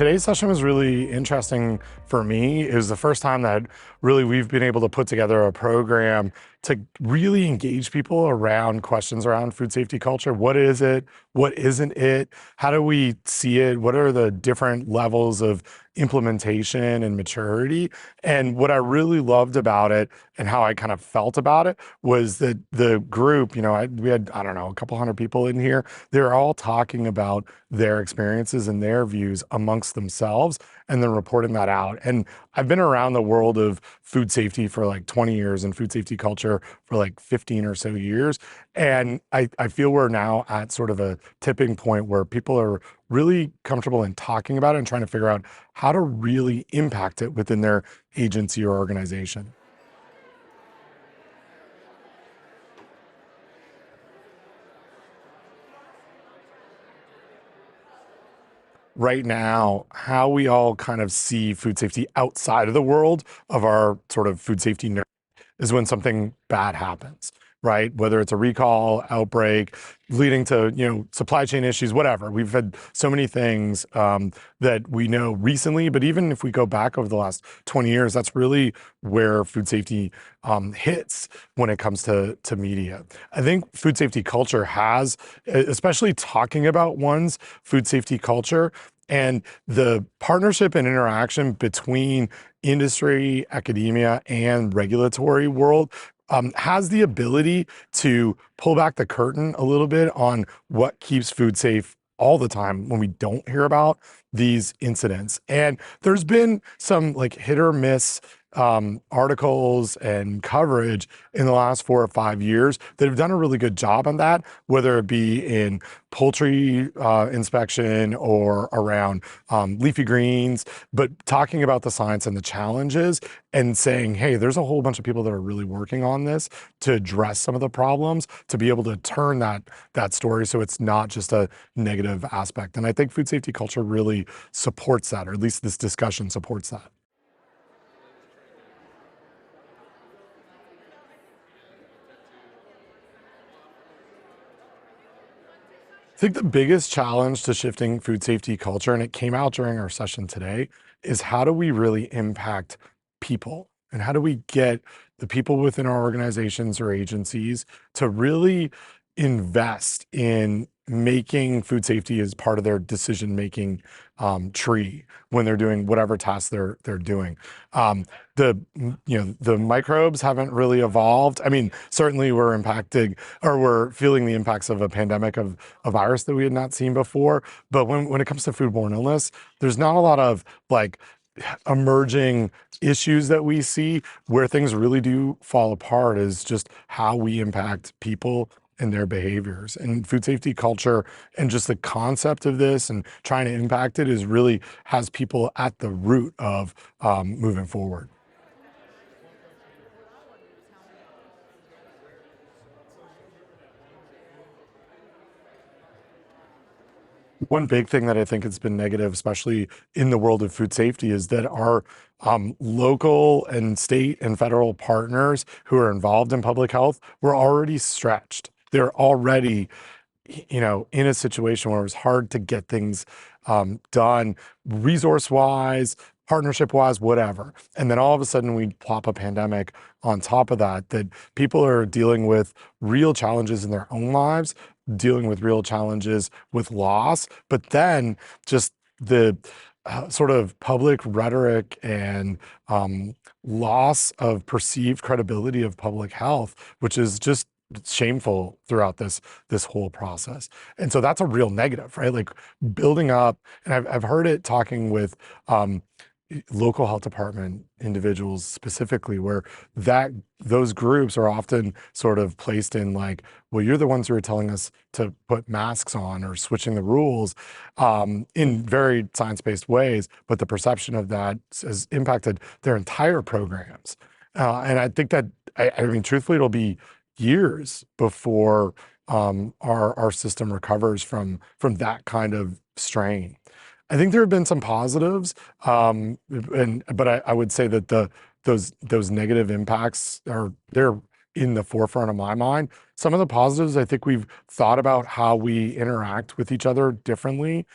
Today's session was really interesting for me. It was the first time that really we've been able to put together a program to really engage people around questions around food safety culture. What is it? What isn't it? How do we see it? What are the different levels of implementation and maturity? And what I really loved about it and how I kind of felt about it was that the group, we had, I don't know, a couple hundred people in here. They're all talking about their experiences and their views amongst themselves and then reporting that out. And I've been around the world of food safety for like 20 years and food safety culture for like 15 or so years. And I feel we're now at sort of a tipping point where people are really comfortable in talking about it and trying to figure out how to really impact it within their agency or organization. Right now, how we all kind of see food safety outside of the world of our sort of food safety is when something bad happens, right? Whether it's a recall, outbreak, leading to supply chain issues, whatever. We've had so many things that we know recently, but even if we go back over the last 20 years, that's really where food safety hits when it comes to media. I think food safety culture has, especially talking about one's food safety culture and the partnership and interaction between industry, academia, and regulatory world has the ability to pull back the curtain a little bit on what keeps food safe all the time when we don't hear about these incidents. And there's been some like hit or miss articles and coverage in the last 4 or 5 years that have done a really good job on that, whether it be in poultry inspection or around leafy greens, but talking about the science and the challenges and saying, hey, there's a whole bunch of people that are really working on this to address some of the problems, to be able to turn that story so it's not just a negative aspect. And I think food safety culture really supports that, or at least this discussion supports that. I think the biggest challenge to shifting food safety culture, and it came out during our session today, is how do we really impact people? And how do we get the people within our organizations or agencies to really invest in making food safety as part of their decision-making tree when they're doing whatever task they're doing. The microbes haven't really evolved. I mean, certainly we're impacted or we're feeling the impacts of a pandemic of a virus that we had not seen before. But when it comes to foodborne illness, there's not a lot of like emerging issues that we see. Where things really do fall apart is just how we impact people and their behaviors. And food safety culture and just the concept of this and trying to impact it is really has people at the root of moving forward. One big thing that I think has been negative, especially in the world of food safety, is that our local and state and federal partners who are involved in public health were already stretched. They're already, in a situation where it was hard to get things done, resource-wise, partnership-wise, whatever. And then all of a sudden we plop a pandemic on top of that people are dealing with real challenges in their own lives, dealing with real challenges with loss, but then just the sort of public rhetoric and loss of perceived credibility of public health, which is just shameful throughout this whole process. And so that's a real negative, right? Like building up, and I've heard it talking with local health department individuals specifically, where those groups are often sort of placed in like, well, you're the ones who are telling us to put masks on or switching the rules in very science-based ways, but the perception of that has impacted their entire programs. And I think that, I mean, truthfully, it'll be years before our system recovers from that kind of strain. I think there have been some positives, but I would say that those negative impacts they're in the forefront of my mind. Some of the positives, I think we've thought about how we interact with each other differently,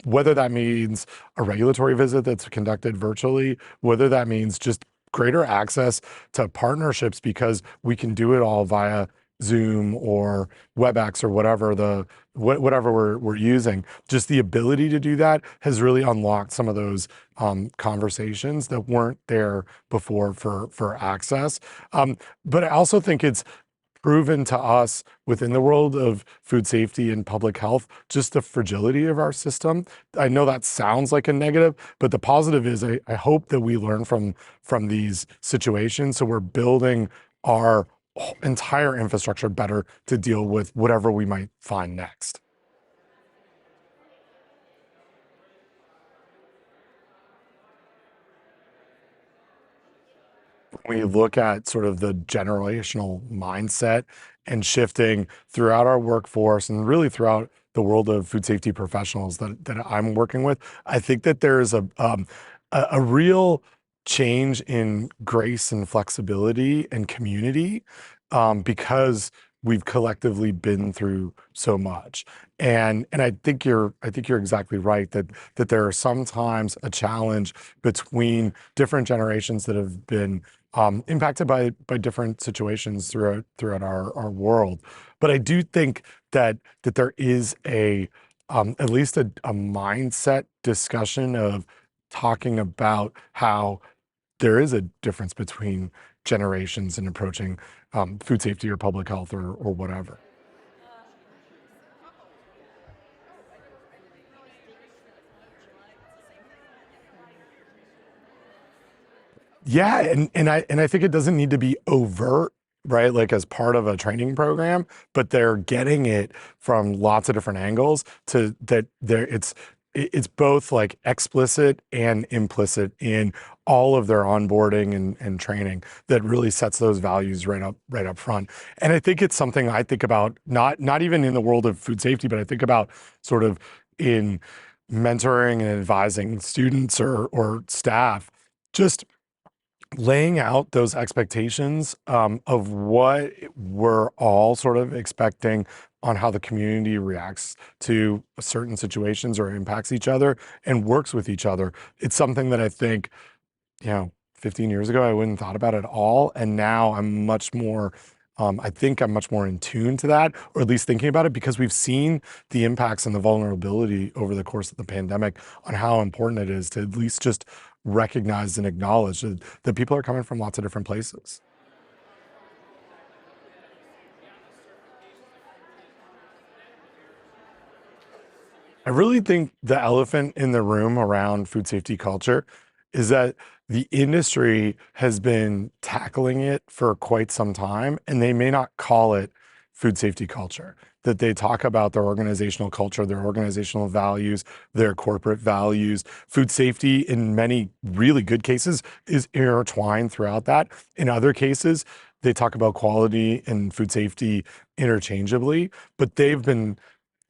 whether that means a regulatory visit that's conducted virtually, whether that means just greater access to partnerships because we can do it all via Zoom or WebEx or whatever we're using. Just the ability to do that has really unlocked some of those conversations that weren't there before for access. But I also think it's proven to us within the world of food safety and public health, just the fragility of our system. I know that sounds like a negative, but the positive is I hope that we learn from these situations. So we're building our entire infrastructure better to deal with whatever we might find next. When you look at sort of the generational mindset and shifting throughout our workforce and really throughout the world of food safety professionals that I'm working with, I think that there is a real change in grace and flexibility and community because we've collectively been through so much. And I think you're exactly right that there are sometimes a challenge between different generations that have been impacted by different situations throughout our world. But I do think that there is at least a mindset discussion of talking about how there is a difference between generations in approaching food safety or public health or whatever. Yeah, and I think it doesn't need to be overt, right? Like as part of a training program, but they're getting it from lots of different angles to that there it's both like explicit and implicit in all of their onboarding and training that really sets those values right up front. And I think it's something I think about not even in the world of food safety, but I think about sort of in mentoring and advising students or staff. Just laying out those expectations of what we're all sort of expecting on how the community reacts to certain situations or impacts each other and works with each other. It's something that I think, 15 years ago, I wouldn't thought about at all. And now I think I'm much more in tune to that, or at least thinking about it because we've seen the impacts and the vulnerability over the course of the pandemic on how important it is to at least just recognize and acknowledge that people are coming from lots of different places. I really think the elephant in the room around food safety culture is that the industry has been tackling it for quite some time, and they may not call it food safety culture. That they talk about their organizational culture, their organizational values, their corporate values. Food safety, in many really good cases, is intertwined throughout that. In other cases, they talk about quality and food safety interchangeably, but they've been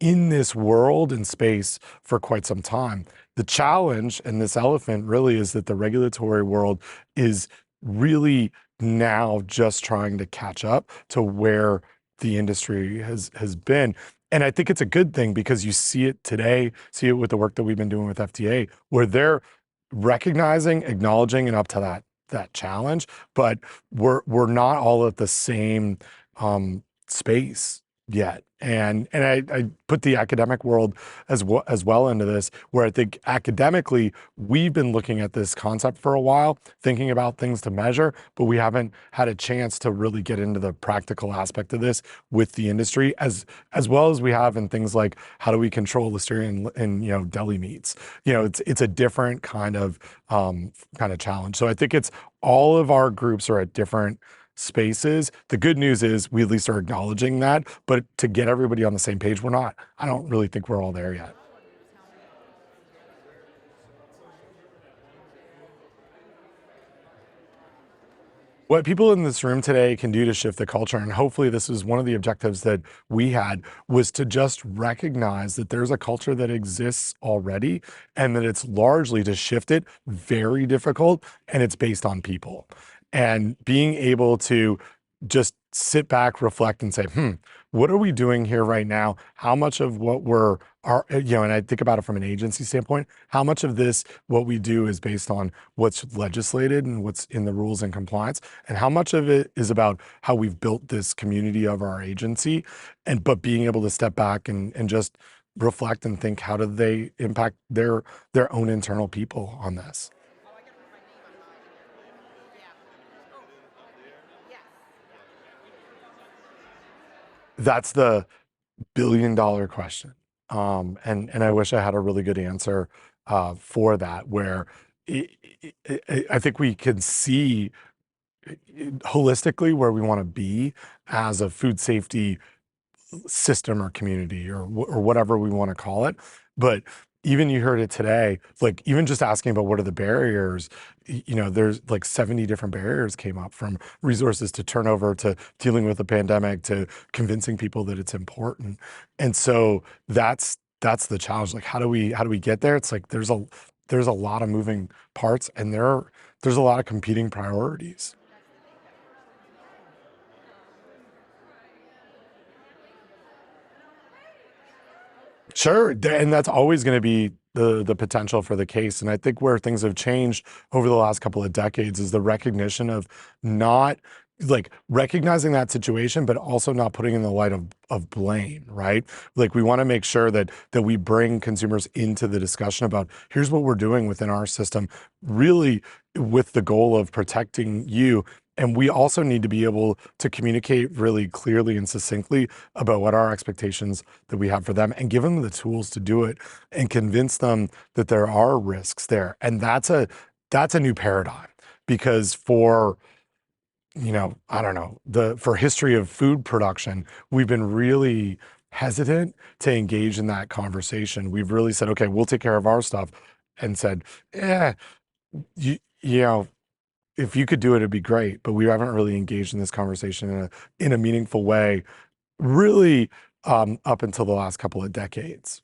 in this world and space for quite some time. The challenge and this elephant really is that the regulatory world is really now just trying to catch up to where the industry has been. And I think it's a good thing because you see it today, see it with the work that we've been doing with FDA, where they're recognizing, acknowledging, and up to that challenge, but we're not all at the same space yet. And I put the academic world as well into this, where I think academically we've been looking at this concept for a while, thinking about things to measure, but we haven't had a chance to really get into the practical aspect of this with the industry as well as we have in things like how do we control listeria in deli meats. It's a different kind of challenge. So I think it's all of our groups are at different spaces. The good news is we at least are acknowledging that, but to get everybody on the same page, we're not. I don't really think we're all there yet. What people in this room today can do to shift the culture, and hopefully this is one of the objectives that we had, was to just recognize that there's a culture that exists already and that it's largely to shift it very difficult and it's based on people. And being able to just sit back, reflect, and say, what are we doing here right now? How much of what we're are, and I think about it from an agency standpoint, how much of this, what we do is based on what's legislated and what's in the rules and compliance, and how much of it is about how we've built this community of our agency, but being able to step back and just reflect and think, how do they impact their own internal people on this? That's the billion-dollar question. And I wish I had a really good answer for that, where I think we can see holistically where we want to be as a food safety system or community or whatever we want to call it. But even you heard it today, like even just asking about what are the barriers, there's like 70 different barriers came up, from resources to turnover to dealing with the pandemic to convincing people that it's important. And so that's the challenge. Like how do we get there? It's like there's a lot of moving parts, and there's a lot of competing priorities. Sure, and that's always going to be the potential for the case. And I think where things have changed over the last couple of decades is the recognition of not like recognizing that situation, but also not putting in the light of blame, right? Like we want to make sure that we bring consumers into the discussion about here's what we're doing within our system, really with the goal of protecting you. And we also need to be able to communicate really clearly and succinctly about what our expectations that we have for them, and give them the tools to do it and convince them that there are risks there. And that's a new paradigm, because for I don't know, the for history of food production, we've been really hesitant to engage in that conversation. We've really said, okay, we'll take care of our stuff, and said, yeah, you know, if you could do it, it'd be great. But we haven't really engaged in this conversation in a meaningful way, really, up until the last couple of decades.